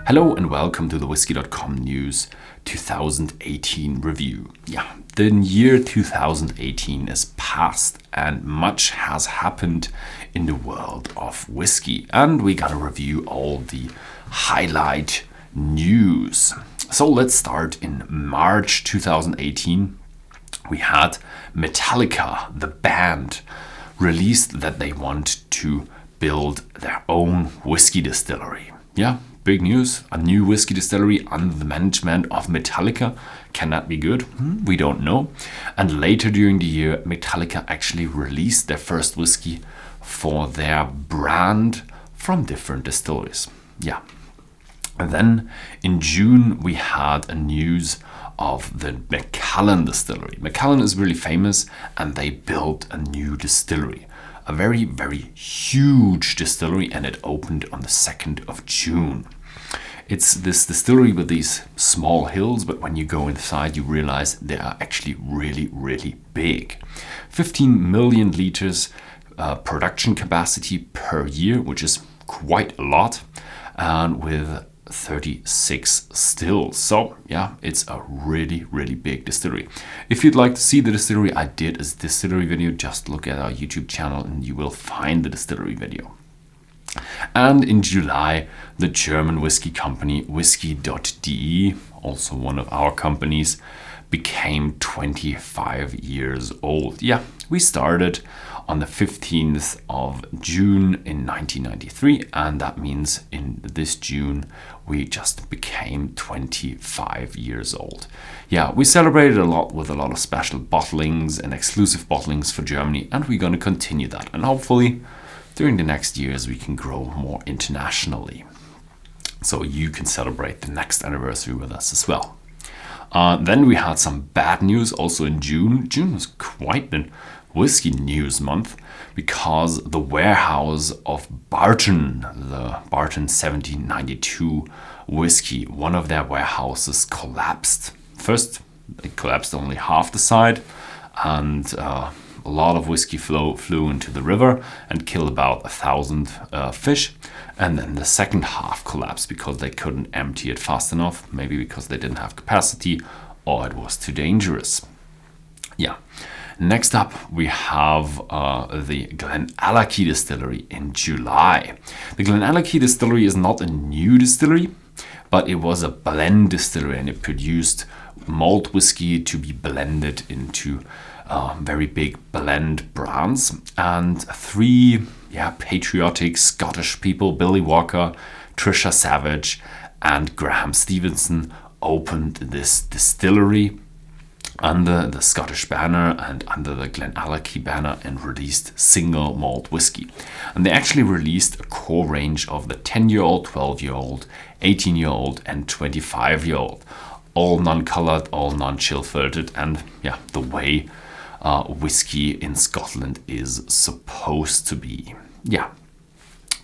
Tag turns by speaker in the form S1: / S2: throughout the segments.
S1: Hello and welcome to the Whisky.com News 2018 review. The year 2018 is past and much has happened in the world of whiskey, and we're gonna review all the highlight news. So let's start in March 2018. We had Metallica, the band, released that they want to build their own whiskey distillery. Big news, a new whiskey distillery under the management of Metallica. Can that be good? We don't know. And later during the year, Metallica actually released their first whiskey for their brand from different distilleries. And then in June, we had a news of the Macallan distillery. Macallan is really famous and they built a new distillery. A very, very huge distillery, and it opened on the 2nd of June. It's this distillery with these small hills, but when you go inside, you realize they are actually really, really big. 15 million liters production capacity per year, which is quite a lot, and with 36 stills. So it's a really, really big distillery. If you'd like to see the distillery, I did a distillery video. Just look at our YouTube channel and you will find the distillery video. And in July, the German whiskey company Whisky.de, also one of our companies, became 25 years old. We started on the 15th of June in 1993, and that means in this June we just became 25 years old. We celebrated a lot with a lot of special bottlings and exclusive bottlings for Germany, and we're going to continue that, and hopefully during the next years we can grow more internationally, so you can celebrate the next anniversary with us as well. Then we had some bad news also in June. June was quite a whiskey news month because the warehouse of Barton, the Barton 1792 whiskey, one of their warehouses collapsed. First, it collapsed only half the side, and a lot of whiskey flew into the river and killed about 1,000 fish. And then the second half collapsed because they couldn't empty it fast enough, maybe because they didn't have capacity or it was too dangerous. Next up, we have the Glenallachie distillery in July. The Glenallachie distillery is not a new distillery, but it was a blend distillery, and it produced malt whiskey to be blended into very big blend brands. And three patriotic Scottish people, Billy Walker, Trisha Savage, and Graham Stevenson, opened this distillery under the Scottish banner and under the Glenallachie banner and released single malt whiskey. And they actually released a core range of the 10-year-old, 12-year-old, 18-year-old, and 25-year-old. All non-colored, all non-chill filtered, and the way whiskey in Scotland is supposed to be.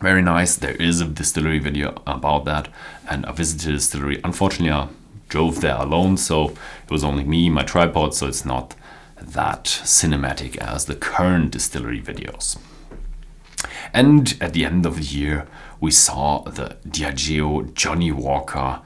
S1: Very nice. There is a distillery video about that, and I visited a distillery. Unfortunately, I drove there alone, so it was only me, my tripod, so it's not that cinematic as the current distillery videos. And at the end of the year, we saw the Diageo Johnnie Walker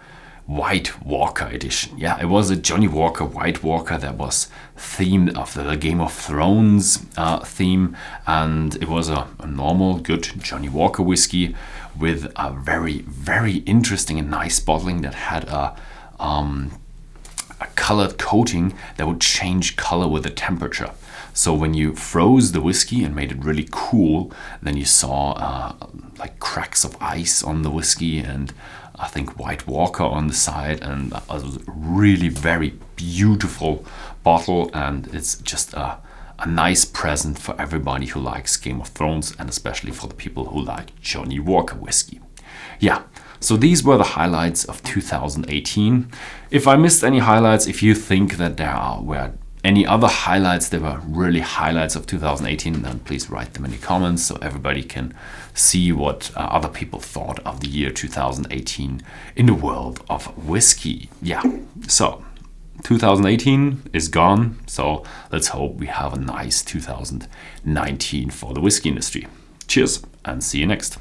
S1: White Walker edition. It was a Johnnie Walker White Walker that was themed after the Game of Thrones theme, and it was a normal, good Johnnie Walker whiskey with a very, very interesting and nice bottling that had a colored coating that would change color with the temperature. So when you froze the whiskey and made it really cool, then you saw like cracks of ice on the whiskey and I think White Walker on the side, and it was a really very beautiful bottle, and it's just a nice present for everybody who likes Game of Thrones, and especially for the people who like Johnnie Walker whiskey. So these were the highlights of 2018. If I missed any highlights, if you think that were any other highlights that were really highlights of 2018, then please write them in the comments so everybody can see what other people thought of the year 2018 in the world of whiskey. So 2018 is gone, so let's hope we have a nice 2019 for the whiskey industry. Cheers and see you next.